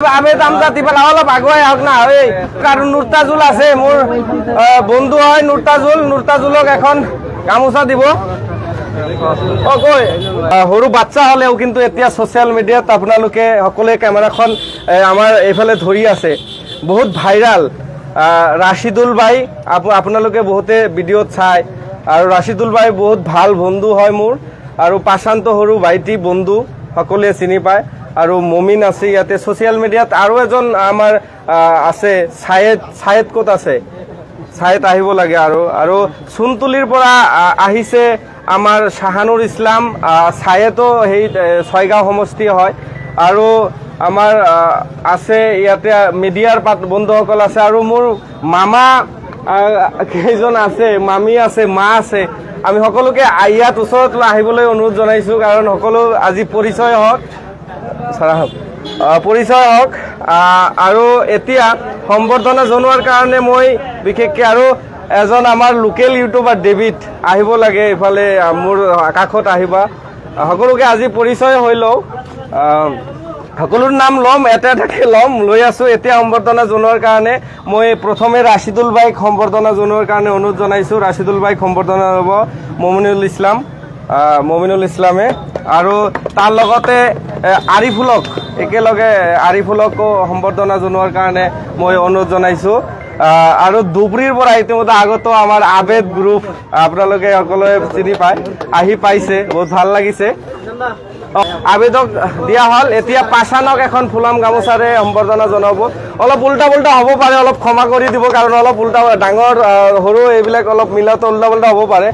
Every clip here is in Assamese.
আবেদ আমজাতি পেলা অলপ আগুৱাই আহক না কাৰণ নুৰতাজুল আছে মোৰ বন্ধু হয় নুৰতাজুলক এখন গামোচা দিব সৰু বাচ্চা হলেও কিন্তু এতিয়া সোশ্যাল মিডিয়াত আপোনালোকে সকলোৱে কেমেৰাখন আমাৰ এইফালে ধৰি আছে বহুত ভাইৰাল ৰাশিদুল ভাই আপোনালোকে বহুতে ভিডিঅ'ত চাই আৰু ৰাশিদুল ভাই বহুত ভাল বন্ধু হয় মোৰ আৰু পাশান্ত সৰু ভাইটি বন্ধু সকলোৱে চিনি পায় আৰু মমিন আছে ইয়াতে সোশ্যাল মিডিয়াত আৰু এজন আমাৰ আছে সায়েদ ক'ত আছে সায়েদ আহিব লাগে আৰু সুনতুলিৰ পৰা আহিছে আমাৰ শাহানুৰ ইছলাম সায়েদও সেই ছয়গাঁও সমষ্টি হয় আৰু আমাৰ আছে ইয়াতে মিডিয়াৰ বন্ধুসকল আছে আৰু মোৰ মামা কেইজন আছে মামী আছে মা আছে আমি সকলোকে ইয়াত ওচৰত আহিবলৈ অনুৰোধ জনাইছো কাৰণ সকলো আজি পৰিচয় হওক আৰু এতিয়া সম্বৰ্ধনা জনোৱাৰ কাৰণে মই বিশেষকৈ আৰু এজন আমাৰ লোকেল ইউটিউবাৰ ডেভিড আহিব লাগে ইফালে মোৰ কাষত আহিবা সকলোকে আজি পৰিচয় হৈ লওঁ সকলোৰ নাম ল'ম এটা এটাকে ল'ম লৈ আছো এতিয়া সম্বৰ্ধনা জনোৱাৰ কাৰণে মই প্ৰথমে ৰাশিদুল ভাইক সম্বৰ্ধনা জনোৱাৰ কাৰণে অনুৰোধ জনাইছো ৰাশিদুল ভাইক সম্বৰ্ধনা ল'ব মমিনুল ইছলামে আৰু তাৰ লগতে আৰিফুলক একেলগে আৰিফুলকো সম্বৰ্ধনা জনোৱাৰ কাৰণে মই অনুৰোধ জনাইছো আৰু দুবৰিৰ পৰা ইতিমধ্যে আগতো আমাৰ আবেদ গ্ৰুপ আপোনালোকে সকলোৱে চিনি পায় আহি পাইছে বহুত ভাল লাগিছে আবেদক দিয়া হল এতিয়া পাছানক এখন ফুলাম গামোচাৰে সম্বৰ্ধনা জনাব অলপ উল্টা পুল্টা হ'ব পাৰে অলপ ক্ষমা কৰি দিব কাৰণ অলপ উল্টা ডাঙৰ সৰু এইবিলাক অলপ মিলাটো উল্টা পুল্টা হ'ব পাৰে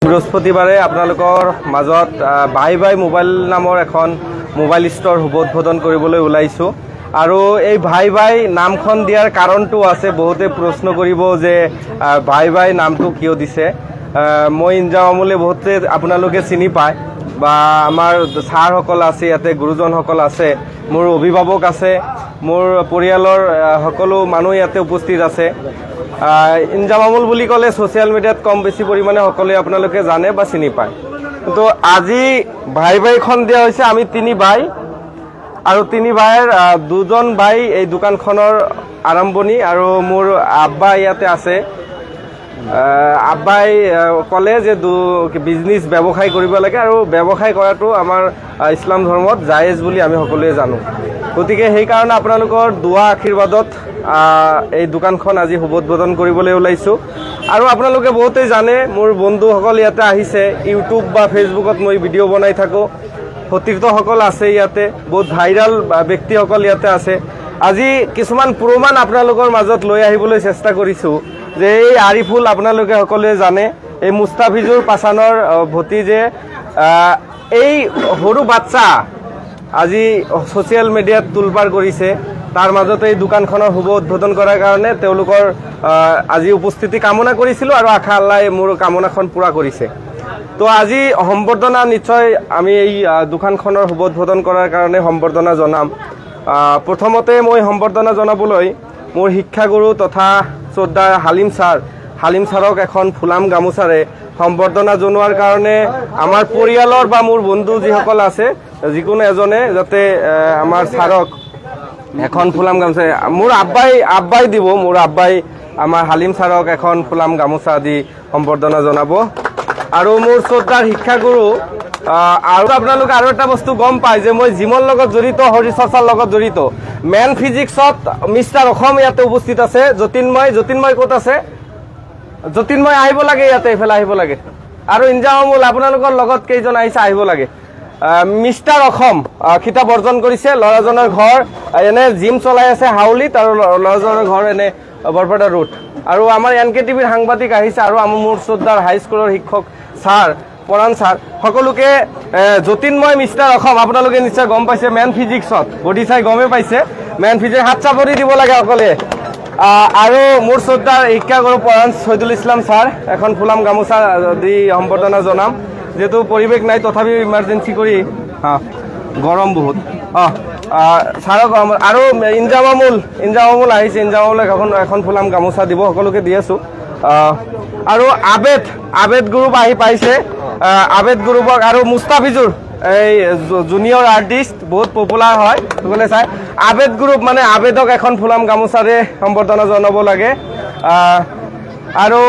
বৃহস্পতিবাৰে আপোনালোকৰ মাজত ভাই মোবাইল নামৰ এখন মোবাইল ষ্ট'ৰ উদ্বোধন কৰিবলৈ ওলাইছো আৰু এই ভাই নামখন দিয়াৰ কাৰণটো আছে বহুতে প্ৰশ্ন কৰিব যে ভাই নামটো কিয় দিছে মই ইনজামামুলে বহুতে আপোনালোকে চিনি পায় বা আমাৰ ছাৰসকল আছে ইয়াতে গুৰুজনসকল আছে মোৰ অভিভাৱক আছে মোৰ পৰিয়ালৰ সকলো মানুহ ইয়াতে উপস্থিত আছে ইনজামামুল বুলি ক'লে সোশ্যাল মিডিয়াত কম বেছি পৰিমাণে সকলোৱে আপোনালোকে জানে বা চিনি পায় কিন্তু আজি ভাইখন দিয়া হৈছে আমি তিনি ভাই আৰু তিনি ভাইৰ দুজন ভাই এই দোকানখনৰ আৰম্ভণি আৰু মোৰ আব্বা ইয়াতে আছে আব্বাই ক'লে যে বিজনেছ ব্যৱসায় কৰিব লাগে আৰু ব্যৱসায় কৰাটো আমাৰ ইছলাম ধৰ্মত জায়েজ বুলি আমি সকলোৱে জানো গতিকে সেইকাৰণে আপোনালোকৰ দুৱা আশীৰ্বাদত এই দোকানখন আজি উদ্বোধন কৰিবলৈ ওলাইছো আৰু আপোনালোকে বহুতেই জানে মোৰ বন্ধুসকল ইয়াতে আহিছে ইউটিউব বা ফেচবুকত মই ভিডিঅ' বনাই থাকো সতীৰ্থসকল আছে ইয়াতে বহুত ভাইৰাল ব্যক্তিসকল ইয়াতে আছে আজি কিছুমান প্ৰমাণ আপোনালোকৰ মাজত লৈ আহিবলৈ চেষ্টা কৰিছো যে এই আৰিফুল আপোনালোকে সকলোৱে জানে এই মুস্তাফিজুৰ পাছানৰ ভতিজে এই সৰু বাচ্চা আজি সোশ্যাল মিডিয়াত তুলপাৰ কৰিছে তাৰ মাজতে এই দোকানখনৰ উদ্বোধন কৰাৰ কাৰণে তেওঁলোকৰ আজি উপস্থিতি কামনা কৰিছিলো আৰু আশা আল্লাহে মোৰ কামনাখন পূৰা কৰিছে তো আজি সম্বৰ্ধনা নিশ্চয় আমি এই দোকানখনৰ উদ্বোধন কৰাৰ কাৰণে সম্বৰ্ধনা জনাম প্ৰথমতে মই সম্বৰ্ধনা জনাবলৈ মোৰ শিক্ষাগুৰু তথা শ্ৰদ্ধাৰ হালিম ছাৰক এখন ফুলাম গামোচাৰে সম্বৰ্ধনা জনোৱাৰ কাৰণে আমাৰ পৰিয়ালৰ বা মোৰ বন্ধু যিসকল আছে যিকোনো এজনে যাতে আমাৰ ছাৰক এখন ফুলাম গামোচা মোৰ আব্বাই দিব মোৰ আব্বাই আমাৰ হালিম ছাৰক এখন ফুলাম গামোচা দি সম্বৰ্ধনা জনাব আৰু মোৰ শ্ৰদ্ধাৰ শিক্ষাগুৰু আৰু আপোনালোকে আৰু এটা বস্তু গম পায় যে মই জিমৰ লগত জড়িত শৰীৰ চৰ্চাৰ লগত জড়িত মেন ফিজিক্সত মিষ্টাৰ অসম ইয়াতে উপস্থিত আছে জ্যোতিনময় ক'ত আছে জ্যোতিনময় আহিব লাগে ইয়াতে এইফালে আহিব লাগে আৰু ইনজামামুল আপোনালোকৰ লগত কেইজন আহিছে আহিব লাগে মিষ্টাৰ অসম খিতাপ অৰ্জন কৰিছে ল'ৰাজনৰ ঘৰ এনে জিম চলাই আছে হাউলিত আৰু ল'ৰাজনৰ ঘৰ এনে বৰপেটা ৰোড আৰু আমাৰ এনকে টিভিৰ সাংবাদিক আহিছে আৰু মোৰ শ্ৰদ্ধাৰ হাইস্কুলৰ শিক্ষক ছাৰ পৰাণ ছাৰ সকলোকে জ্যোতিনময় মিষ্টাৰ অসম আপোনালোকে নিশ্চয় গম পাইছে মেন ফিজিক্সত বডি চাই গমেই পাইছে মেন ফিজিক্স হাত চাপৰি দিব লাগে সকলোৱে আৰু মোৰ শ্ৰদ্ধাৰ শিক্ষাগুৰু পৰাণ শহীদুল ইছলাম ছাৰ এখন ফুলাম গামোচা দি সম্বৰ্ধনা জনাম যেহেতু পৰিৱেশ নাই তথাপিও ইমাৰ্জেঞ্চি কৰি গৰম বহুত ছাৰক আৰু ইনজামামুল আহিছে ইনজামামুলক এখন ফুলাম গামোচা দিব সকলোকে দি আছো আৰু আবেদ গ্ৰুপ আহি পাইছে আবেদ গ্ৰুপক আৰু মুস্তাফিজুৰ এই জুনিয়ৰ আৰ্টিষ্ট বহুত পপুলাৰ হয় সকলোৱে চাই আবেদ গ্ৰুপ মানে আবেদক এখন ফুলাম গামোচাৰে সম্বৰ্ধনা জনাব লাগে আৰু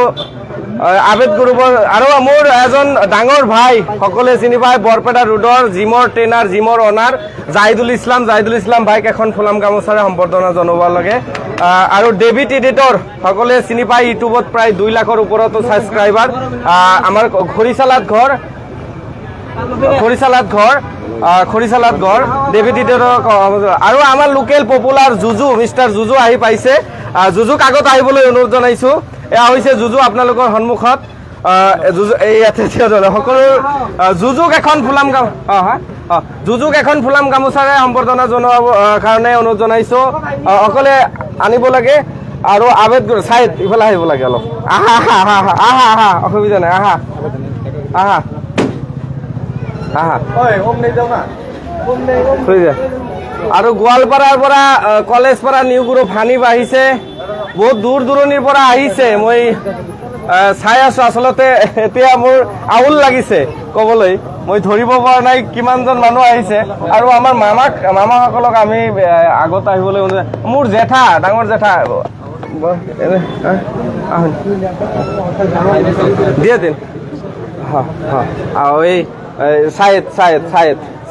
আবেদ গ্ৰুপৰ আৰু মোৰ এজন ডাঙৰ ভাই সকলোৱে চিনি পায় বৰপেটা ৰোডৰ জিমৰ ট্ৰেইনাৰ জিমৰ অনাৰ জাহিদুল ইছলাম ভাইক এখন ফুলাম গামোচাৰে সম্বৰ্ধনা জনাব লাগে আৰু ডেভিড এডিটৰ সকলোৱে চিনি পায় ইউটিউবত প্ৰায় 2 লাখৰ ওপৰতো ছাবস্ক্ৰাইবাৰ আমাৰ খৰিচালাত ঘৰ ডেভিড এডিটৰ আৰু আমাৰ লোকেল পপুলাৰ জুজু মিষ্টাৰ জুজু আহি পাইছে জুজুক আগত আহিবলৈ অনুৰোধ জনাইছো এয়া হৈছে জুজু আপোনালোকৰ সন্মুখত সকলো জুজুক এখন ফুলাম গামোচাৰে সম্বৰ্ধনা জনোৱাৰ কাৰণে অনুৰোধ জনাইছো সকলোৱে আনিব লাগে আৰু আবেদ চাইড ইফালে আহিব লাগে অলপ আহা অসুবিধা নাই আহা আৰু গোৱালপাৰাৰ পৰা কলেজ পৰা নিউ গ্ৰুপ হানি বাঢ়িছে বহুত দূৰ দূৰণিৰ পৰা আহিছে মই চাই আছো আচলতে এতিয়া মোৰ আউল লাগিছে ক'বলৈ মই ধৰিব পৰা নাই কিমানজন মানুহ আহিছে আৰু আমাৰ মামাসকলক আমি আগত আহিবলৈ মোৰ জেঠা ডাঙৰ জেঠা দিয়ে দিন এই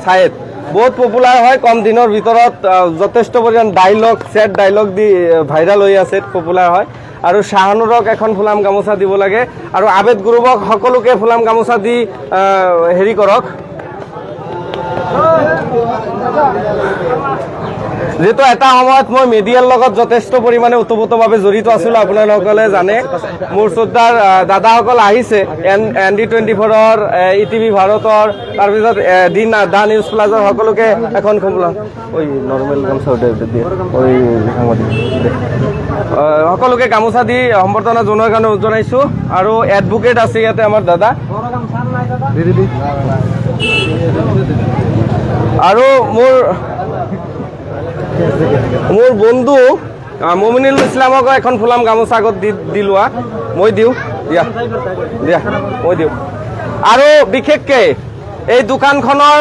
চায়েদ বহুত পপুলাৰ হয় কম দিনৰ ভিতৰত যথেষ্ট পৰিমাণ চেট ডাইলগ দি ভাইৰেল হৈ আছে পপুলাৰ হয় আৰু শাহানুৰক এখন ফুলাম গামোচা দিব লাগে আৰু আবেদ গ্ৰুপক সকলোকে ফুলাম গামোচা দি হেৰি কৰক যেহেতু এটা সময়ত মই মিডিয়াৰ লগত যথেষ্ট পৰিমাণে ওতপ্ৰোতভাৱে জড়িত আছিলোঁ আপোনালোকলে জানে মোৰ শ্ৰদ্ধাৰ দাদাসকল আহিছে ND24ৰ ETV ভাৰতৰ তাৰপিছত দা নিউজ প্লাজৰ সকলোকে এখন নৰ্মেল গামোচা সকলোকে গামোচা দি সম্বৰ্ধনা জনোৱাৰ কাৰণে জনাইছো আৰু এডভোকেট আছে ইয়াতে আমাৰ দাদা আৰু মোৰ বন্ধু মমিনুল ইছলামক এখন ফুলাম গামোচা আগত দি লোৱা মই দিওঁ দিয়া মই দিওঁ আৰু বিশেষকে এই দোকানখনৰ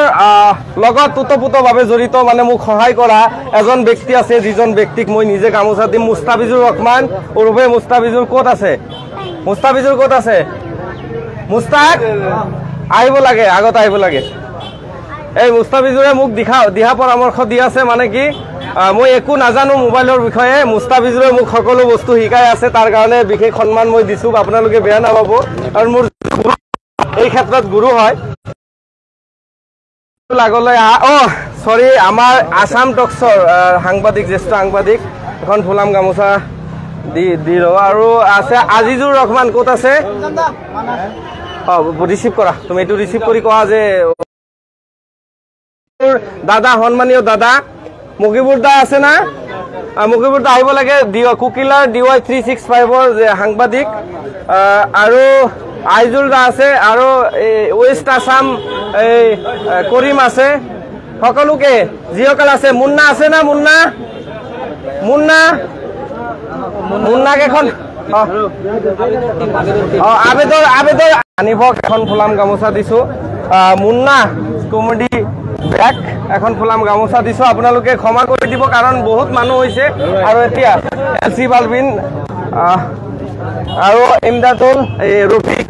লগত ওতপ্ৰোতভাৱে জড়িত মানে মোক সহায় কৰা এজন ব্যক্তি আছে যিজন ব্যক্তিক মই নিজে গামোচা দিম মুস্তাফিজুৰ ৰহমান ওৰফে মুস্তাফিজুৰ ক'ত আছে মুস্তাক আহিব লাগে আগত আহিব লাগে এই মুস্তাফিজুৰে মোক দিহা পৰামৰ্শ দি আছে মানে কি মই একো নাজানো মোবাইলৰ বিষয়ে মুস্তাফিজুৰে মোক সকলো বস্তু শিকাই আছে তাৰ কাৰণে বিশেষ সন্মান মই দিছো আপোনালোকে বেয়া নাপাব আৰু মোৰ এই ক্ষেত্ৰত গুৰু হয় লাগলৈ সৰি আমাৰ আসাম টক্সৰ জ্যেষ্ঠ সাংবাদিক এখন ফুলাম গামোচা দি ৰ আৰু আছে আজিজুৰ ৰহমান ক'ত আছে ৰিচিভ কৰা তুমি এইটো ৰিচিভ কৰি কোৱা যে দাদা সন্মানীয় দাদা মুকিবুৰ দা আছে না মুকিবুৰ দা আহিব লাগে কুকিলাৰ DY 365ৰ সাংবাদিক আৰু আইজুল দা আছে আৰু ৱেষ্ট আসাম এই কৰিম আছে সকলোকে যিসকল আছে মুন্না আছে না মুন্নাক এখন আবেদৰ আনিব এখন ফুলাম গামোচা দিছো মুন্না কমেডি ব্যাক এখন ফুলাম গামোচা দিছো আপোনালোকে ক্ষমা কৰি দিব কাৰণ বহুত মানুহ হৈছে আৰু এতিয়া এলচি বালবিন আৰু ইমদাদুল ৰফিক